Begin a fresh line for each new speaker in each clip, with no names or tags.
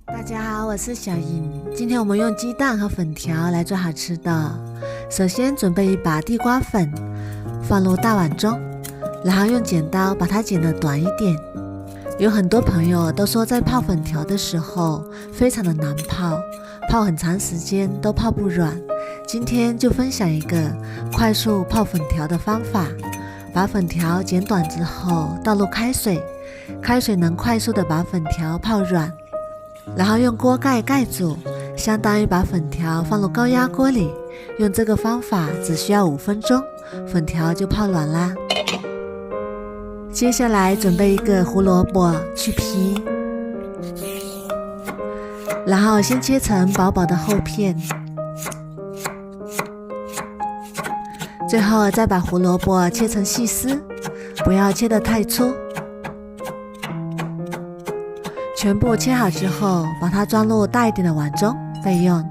大家好，我是小莹。今天我们用鸡蛋和粉条来做好吃的。首先准备一把地瓜粉，放入大碗中，然后用剪刀把它剪得短一点。有很多朋友都说在泡粉条的时候非常的难泡，泡很长时间都泡不软。今天就分享一个快速泡粉条的方法。把粉条剪短之后倒入开水，开水能快速的把粉条泡软，然后用锅盖盖住，相当于把粉条放入高压锅里。用这个方法只需要5分钟，粉条就泡软啦。接下来准备一个胡萝卜，去皮，然后先切成薄薄的厚片，最后再把胡萝卜切成细丝，不要切得太粗。全部切好之后，把它装入大一点的碗中备用。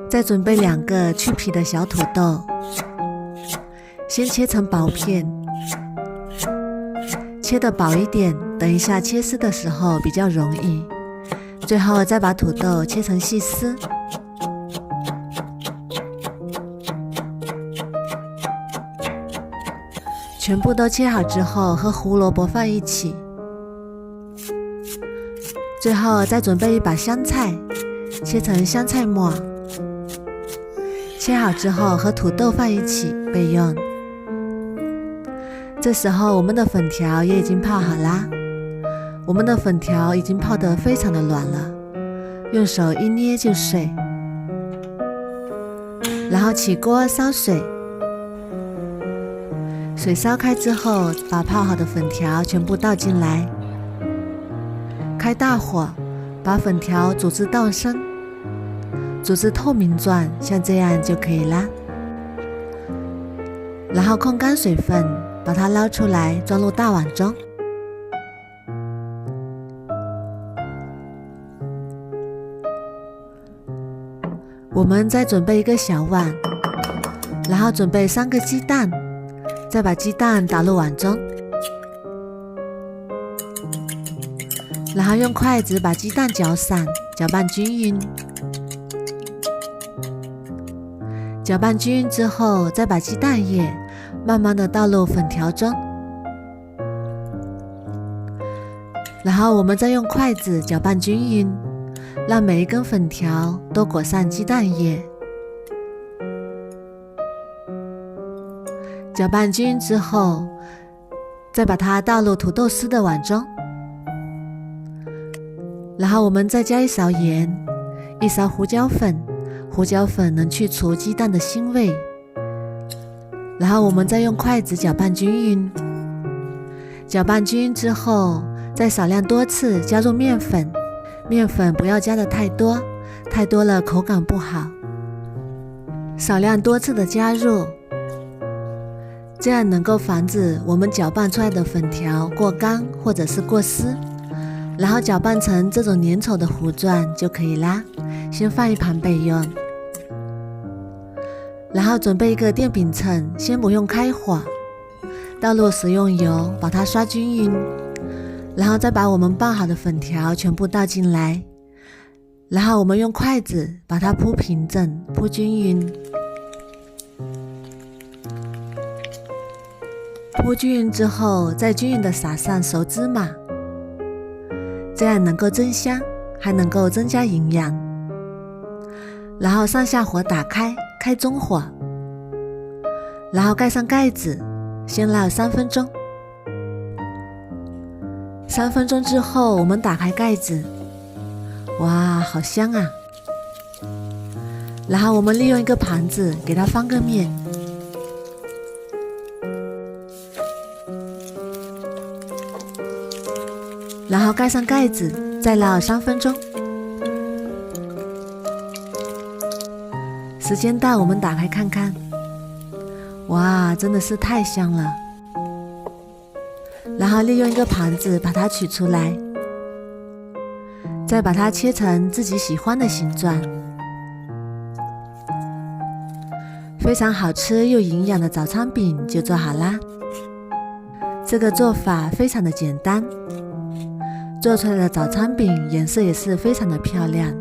再准备2个去皮的小土豆，先切成薄片，切得薄一点，等一下切丝的时候比较容易。最后再把土豆切成细丝。全部都切好之后，和胡萝卜放一起。最后再准备一把香菜，切成香菜末，切好之后和土豆放一起备用。这时候我们的粉条也已经泡好啦。我们的粉条已经泡得非常的软了，用手一捏就碎。然后起锅烧水，水烧开之后，把泡好的粉条全部倒进来，开大火，把粉条煮至到生，煮至透明状，像这样就可以啦。然后控干水分，把它捞出来，装入大碗中。我们再准备一个小碗，然后准备3个鸡蛋，再把鸡蛋打入碗中，然后用筷子把鸡蛋搅散，搅拌均匀。搅拌均匀之后，再把鸡蛋液慢慢的倒入粉条中，然后我们再用筷子搅拌均匀，让每一根粉条都裹上鸡蛋液。搅拌均匀之后，再把它倒入土豆丝的碗中，然后我们再加1勺盐，1勺胡椒粉，胡椒粉能去除鸡蛋的腥味。然后我们再用筷子搅拌均匀，搅拌均匀之后，再少量多次加入面粉，面粉不要加的太多，太多了口感不好，少量多次的加入，这样能够防止我们搅拌出来的粉条过干或者是过湿。然后搅拌成这种粘稠的糊状就可以啦，先放一旁备用。然后准备一个电饼铛，先不用开火，倒入食用油，把它刷均匀，然后再把我们拌好的粉条全部倒进来，然后我们用筷子把它铺平整，铺均匀。铺均匀之后，再均匀的撒上熟芝麻，这样能够增香，还能够增加营养。然后上下火打开，开中火，然后盖上盖子，先烙3分钟。3分钟之后，我们打开盖子，哇，好香啊！然后我们利用一个盘子给它翻个面，然后盖上盖子，再烙3分钟。时间到，我们打开看看，哇，真的是太香了。然后利用一个盘子把它取出来，再把它切成自己喜欢的形状。非常好吃又营养的早餐饼就做好啦。这个做法非常的简单，做出来的早餐饼颜色也是非常的漂亮，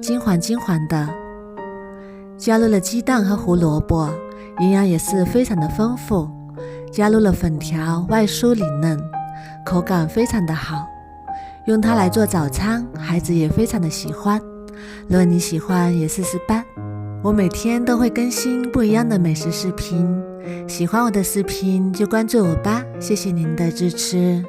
金黄金黄的。加入了鸡蛋和胡萝卜，营养也是非常的丰富。加入了粉条，外酥里嫩，口感非常的好。用它来做早餐，孩子也非常的喜欢。如果你喜欢，也试试吧。我每天都会更新不一样的美食视频，喜欢我的视频就关注我吧，谢谢您的支持。